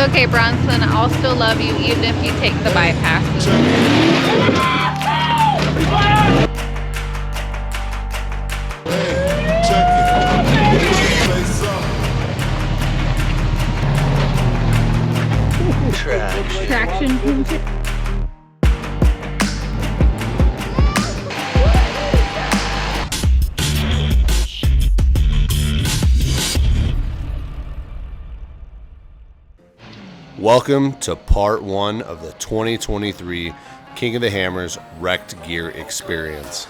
okay, Bronson, I'll still love you even if you take the bypasses. Traction pinch. Welcome to part one of the 2023 King of the Hammers Wrecked Gear Experience.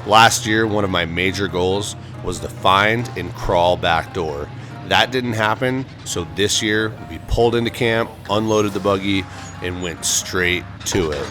Last year, one of my major goals was to find and crawl back door. That didn't happen, so this year we pulled into camp, unloaded the buggy, and went straight to it.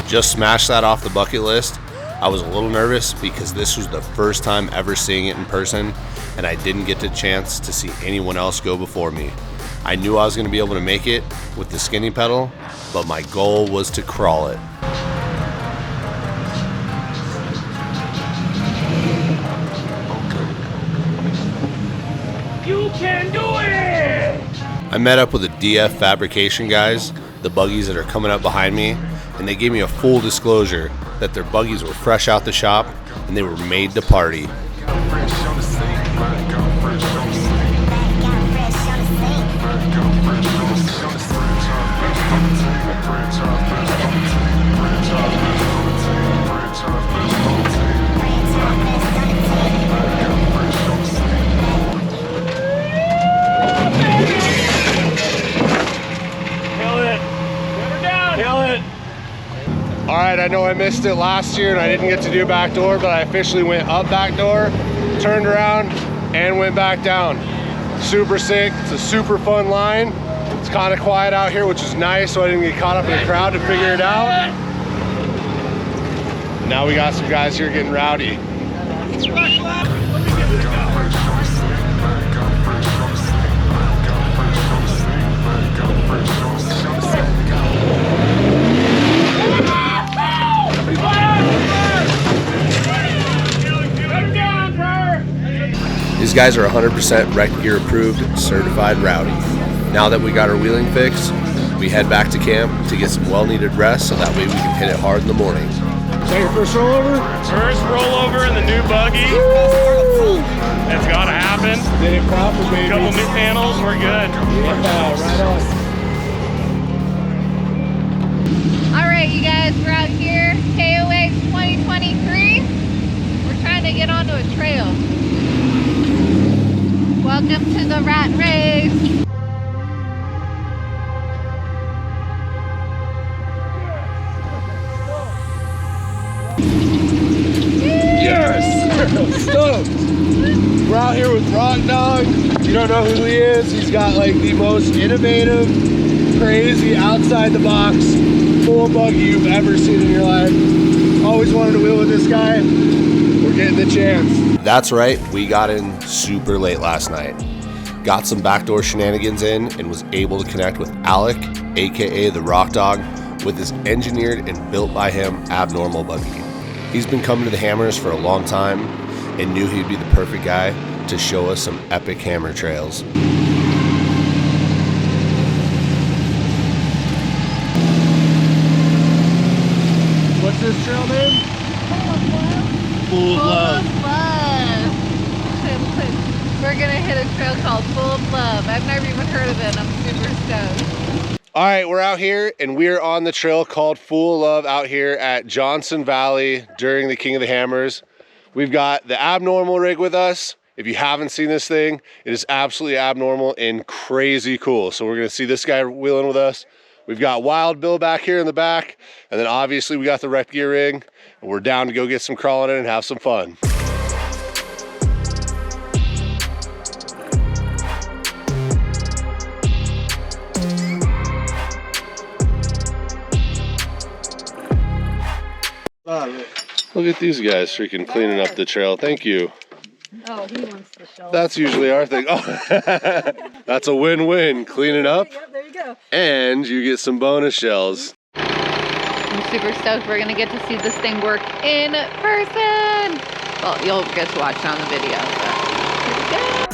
Just smashed that off the bucket list. I was a little nervous because this was the first time ever seeing it in person, and I didn't get the chance to see anyone else go before me. I knew I was going to be able to make it with the skinny pedal, but my goal was to crawl it. You can do it! I met up with the DF fabrication guys, the buggies that are coming up behind me, and they gave me a full disclosure that their buggies were fresh out the shop and they were made to party. All right, I know I missed it last year and I didn't get to do back door, but I officially went up back door, turned around, and went back down. Super sick. It's a super fun line. It's kind of quiet out here, which is nice, so I didn't get caught up in the crowd to figure it out. Now we got some guys here getting rowdy. These guys are 100% Wrecked Gear approved, certified rowdy. Now that we got our wheeling fixed, we head back to camp to get some well-needed rest so that way we can hit it hard in the morning. Is that your first rollover? First rollover in the new buggy. Woo! That's gotta happen. Did it proper, baby. Couple new panels, we're good. Yeah, right on. All right, you guys, we're out here, KOA 2023. We're trying to get onto a trail. Welcome to the rat race. Yes! Stoked! We're out here with Rock Dog. You don't know who he is. He's got like the most innovative, crazy, outside the box, full buggy you've ever seen in your life. Always wanted to wheel with this guy. We're getting the chance. That's right, we got in super late last night. Got some backdoor shenanigans in and was able to connect with Alec, aka the Rock Dog, with his engineered and built by him abnormal buggy. He's been coming to the Hammers for a long time and knew he'd be the perfect guy to show us some epic hammer trails. What's this trail name? Full of Love. We're gonna hit a trail called Full of Love. I've never even heard of it. I'm super stoked. All right, we're out here and we're on the trail called Full of Love out here at Johnson Valley during the King of the Hammers. We've got the abnormal rig with us. If you haven't seen this thing, it is absolutely abnormal and crazy cool. So we're gonna see this guy wheeling with us. We've got Wild Bill back here in the back, and then obviously we got the wrecked gear rig, and we're down to go get some crawling in and have some fun. Look at these guys freaking cleaning up the trail. Thank you. Oh, he wants the shell. That's usually our thing. Oh, that's a win-win. Clean it up, Yep, there you go. and you get some bonus shells. I'm super stoked we're gonna get to see this thing work in person. Well, you'll get to watch it on the video, but here we go.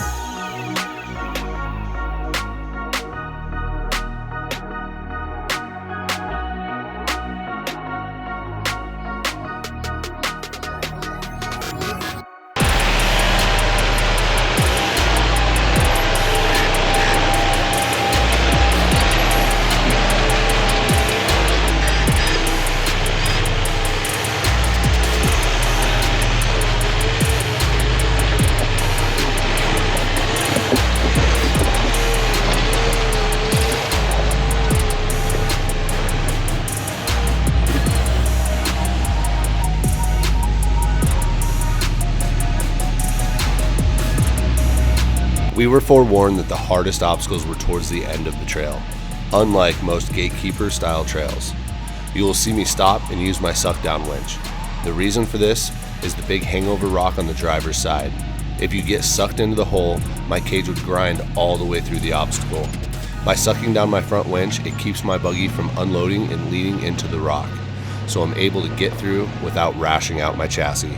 We were forewarned that the hardest obstacles were towards the end of the trail, unlike most gatekeeper style trails. You will see me stop and use my suck down winch. The reason for this is the big hangover rock on the driver's side. If you get sucked into the hole, my cage would grind all the way through the obstacle. By sucking down my front winch, it keeps my buggy from unloading and leading into the rock, so I'm able to get through without rashing out my chassis.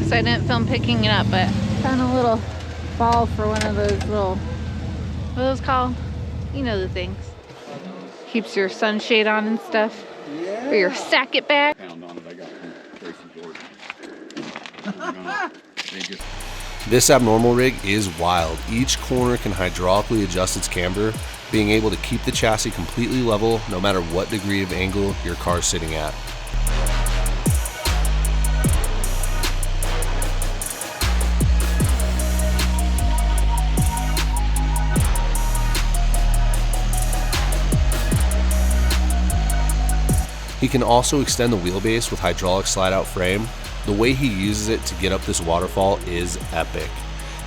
So I didn't film picking it up, but found a little ball for one of those little, what are those called? You know the things. Keeps your sunshade on and stuff. Yeah. Or your sack it back. This abnormal rig is wild. Each corner can hydraulically adjust its camber, being able to keep the chassis completely level no matter what degree of angle your car is sitting at. He can also extend the wheelbase with hydraulic slide-out frame. The way he uses it to get up this waterfall is epic.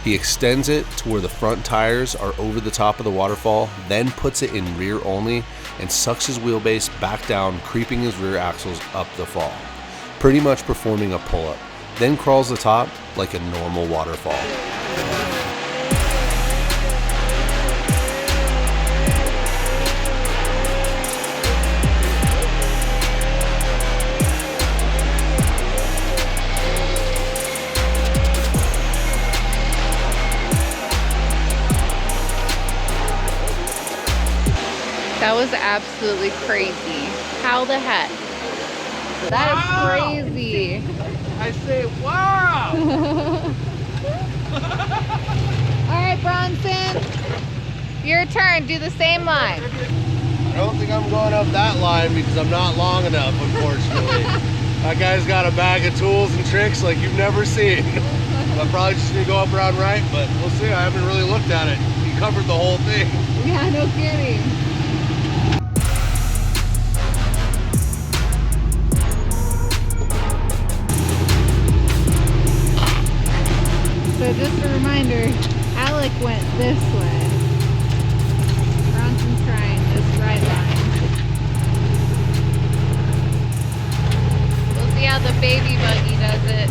He extends it to where the front tires are over the top of the waterfall, then puts it in rear only and sucks his wheelbase back down, creeping his rear axles up the fall, pretty much performing a pull-up, then crawls the top like a normal waterfall. That was absolutely crazy. How the heck? That is crazy. I say, wow! All right, Bronson. Your turn. Do the same line. I don't think I'm going up that line because I'm not long enough, unfortunately. That guy's got a bag of tools and tricks like you've never seen. I'm probably just gonna go up around right, but we'll see. I haven't really looked at it. He covered the whole thing. Yeah, no kidding. So just a reminder, Alec went this way. Bronson's trying this right line. We'll see how the baby buggy does it.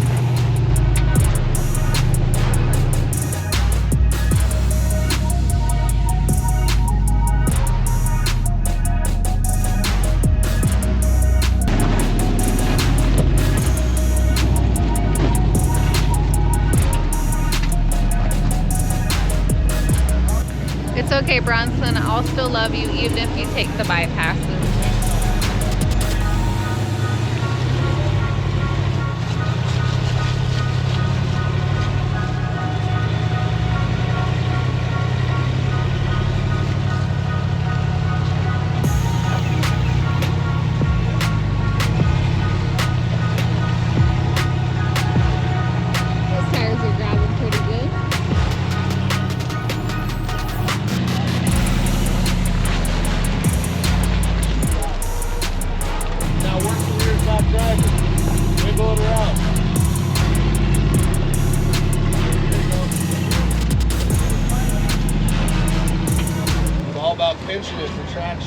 okay, Bronson. I'll still love you even if you take the bypasses.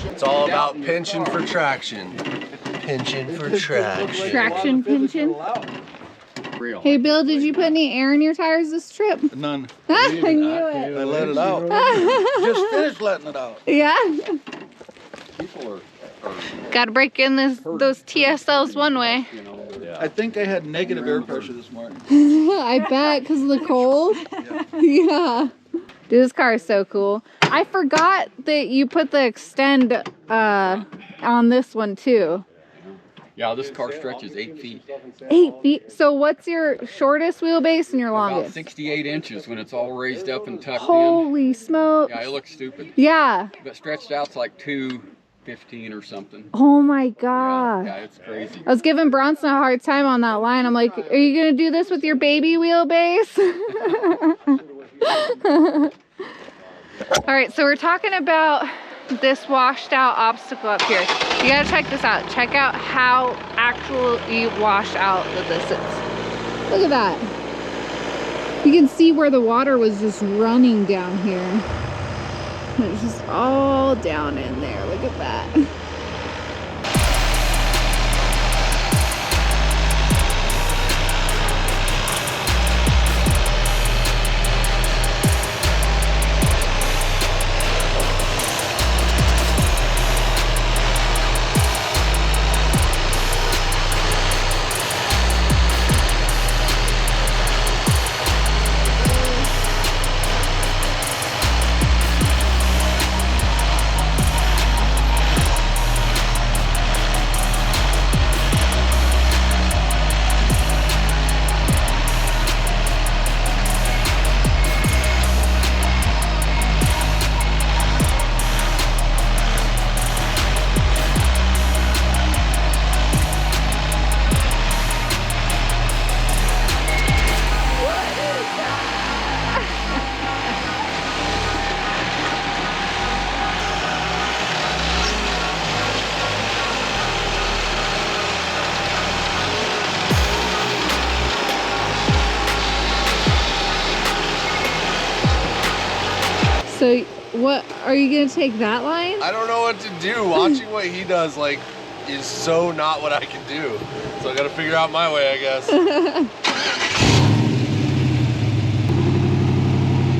It's all about pinching for traction. Pinching for traction. Traction pinching. Hey Bill, did you put any air in your tires this trip? None. I knew it. I let it out. Just finished letting it out. Yeah. People are Got to break in those TSLs one way. I think I had negative air pressure this morning. I bet because of the cold. Yeah. Dude, this car is so cool. I forgot that you put the extend on this one too. Yeah, this car stretches 8 feet. 8 feet? So what's your shortest wheelbase and your About longest? 68 inches when it's all raised up and tucked in. Holy smokes. Yeah, it looks stupid. Yeah. But stretched out's like 215 or something. Oh my gosh. Yeah, it's crazy. I was giving Bronson a hard time on that line. I'm like, are you going to do this with your baby wheelbase? All right, so we're talking about this washed out obstacle up here. You gotta check this out. Check out how actually washed out that this is. Look at that. You can see where the water was just running down here. It's just all down in there. Look at that. So what, are you gonna take that line? I don't know what to do. Watching what he does, like, is so not what I can do. So I gotta figure out my way, I guess.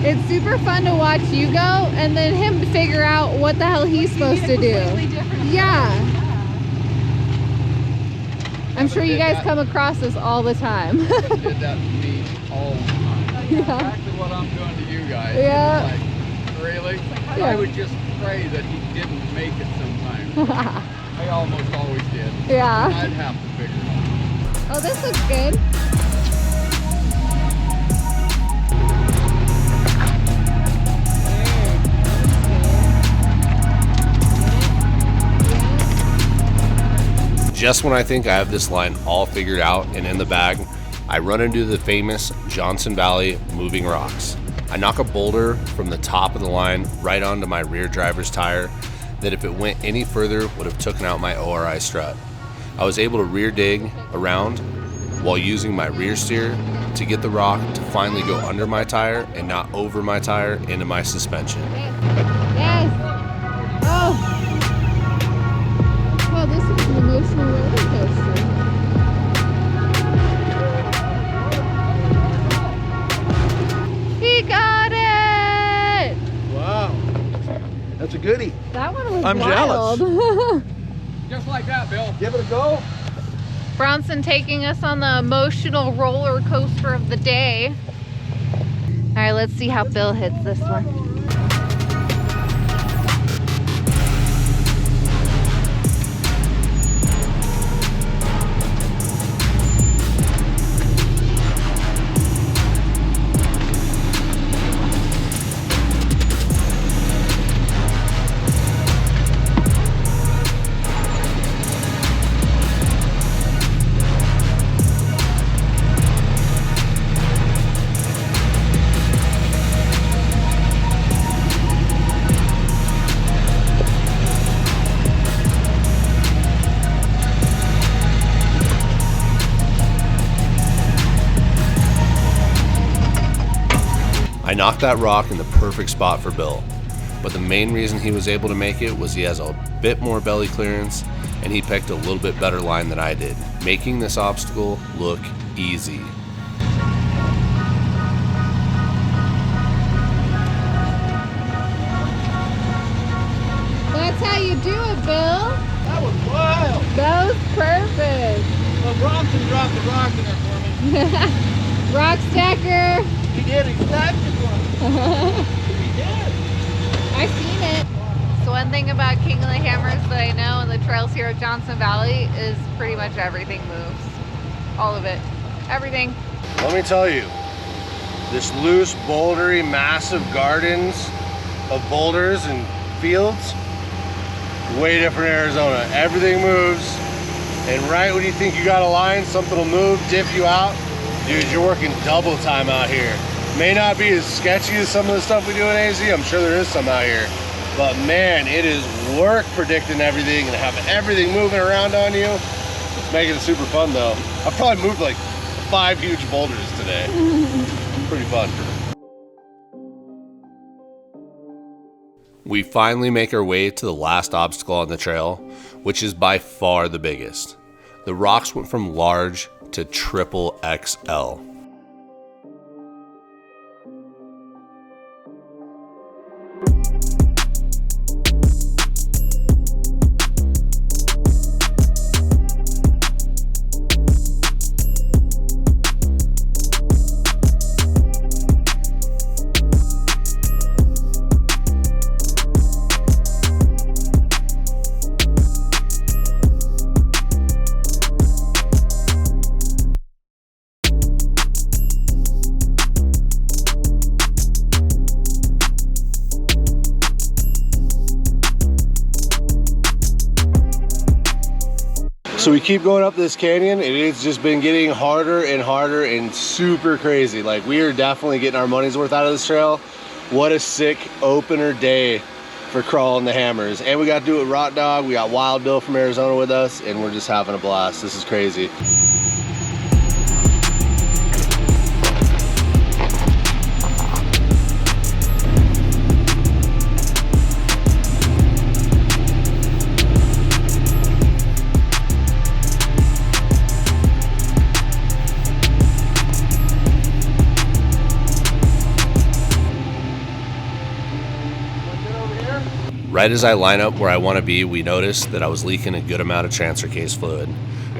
It's super fun to watch you go and then him to figure out what the hell he's supposed to do. Yeah. I'm sure you guys come across this all the time. He did that to me all the time. Yeah. Exactly what I'm doing to you guys. Yeah. It's like, really? Yeah. I would just pray that he didn't make it sometimes. I almost always did. Yeah. I'd have to figure it out. Oh, this looks good. Just when I think I have this line all figured out and in the bag, I run into the famous Johnson Valley moving rocks. I knock a boulder from the top of the line right onto my rear driver's tire that if it went any further would have taken out my ORI strut. I was able to rear dig around while using my rear steer to get the rock to finally go under my tire and not over my tire into my suspension. Yes. Oh. Wow, this is an emotional roller coaster. He got it! Wow. That's a goodie. That one was I'm wild. jealous. Just like that, Bill. Give it a go. Bronson taking us on the emotional roller coaster of the day. All right, let's see how Bill hits this one. I knocked that rock in the perfect spot for Bill, but the main reason he was able to make it was he has a bit more belly clearance and he picked a little bit better line than I did, making this obstacle look easy. That's how you do it, Bill. That was wild. That was perfect. Well, Bronson dropped the rock in there for me. Rock stacker. He did. He stacked it for me. He did. I seen it. So one thing about King of the Hammers that I know in the trails here at Johnson Valley is pretty much everything moves. All of it. Everything. Let me tell you, this loose, bouldery, massive gardens of boulders and fields, way different Arizona. Everything moves, and right when you think you got a line, something will move, dip you out. Dude, you're working double time out here. May not be as sketchy as some of the stuff we do in AZ. I'm sure there is some out here. But man, it is work predicting everything and having everything moving around on you. It's making it super fun though. I've probably moved like 5 huge boulders today. Pretty fun. We finally make our way to the last obstacle on the trail, which is by far the biggest. The rocks went from large to triple XL. So we keep going up this canyon, and it's just been getting harder and harder and super crazy. Like, we are definitely getting our money's worth out of this trail. What a sick opener day for crawling the hammers. And we got to do it with Rock Dog. We got Wild Bill from Arizona with us, and we're just having a blast. This is crazy. Right as I line up where I want to be, we noticed that I was leaking a good amount of transfer case fluid.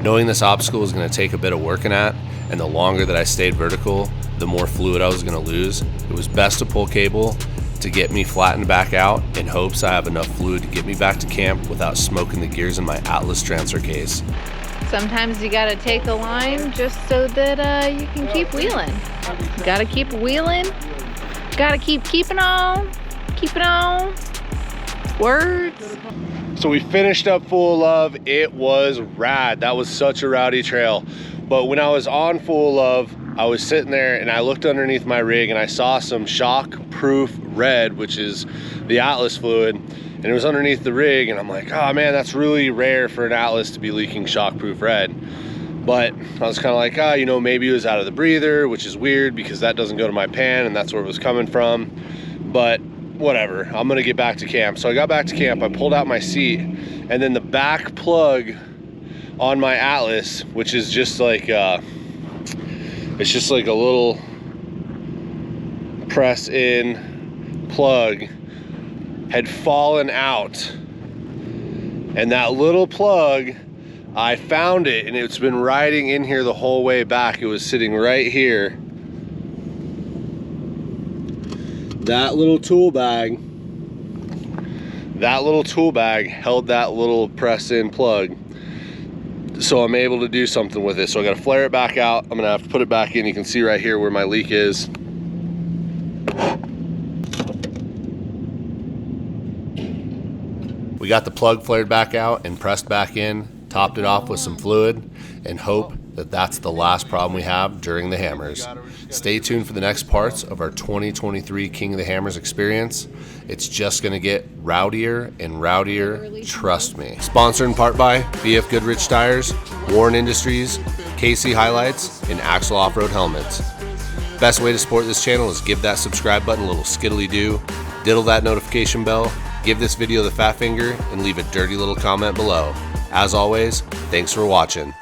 Knowing this obstacle was going to take a bit of working at, and the longer that I stayed vertical, the more fluid I was going to lose, it was best to pull cable to get me flattened back out in hopes I have enough fluid to get me back to camp without smoking the gears in my Atlas transfer case. Sometimes you gotta take the line just so that you can keep wheeling. You gotta keep wheeling. Gotta keep keeping on. Keep it on. Words. So we finished up Full of Love. It was rad. That was such a rowdy trail. But when I was on Full of Love, I was sitting there and I looked underneath my rig and I saw some shock-proof red, which is the Atlas fluid, and it was underneath the rig, and I'm like, oh man, that's really rare for an Atlas to be leaking shock-proof red. But I was kind of like, you know, maybe it was out of the breather, which is weird because that doesn't go to my pan and that's where it was coming from. But whatever, I'm gonna get back to camp. So I got back to camp, I pulled out my seat, and then the back plug on my Atlas, which is just like it's just like a little press in plug, had fallen out. And that little plug, I found it, and it's been riding in here the whole way back. It was sitting right here. That little tool bag held that little press-in plug. So I'm able to do something with it. So I gotta flare it back out. I'm gonna have to put it back in. You can see right here where my leak is. We got the plug flared back out and pressed back in, topped it off with some fluid, and hope that that's the last problem we have during the hammers. Stay tuned for the next parts of our 2023 King of the Hammers experience. It's just gonna get rowdier and rowdier, trust me. Sponsored in part by BF Goodrich Tires, Warren Industries, KC Highlights, and Axle Off-Road Helmets. Best way to support this channel is give that subscribe button a little skiddly do, diddle that notification bell, give this video the fat finger, and leave a dirty little comment below. As always, thanks for watching.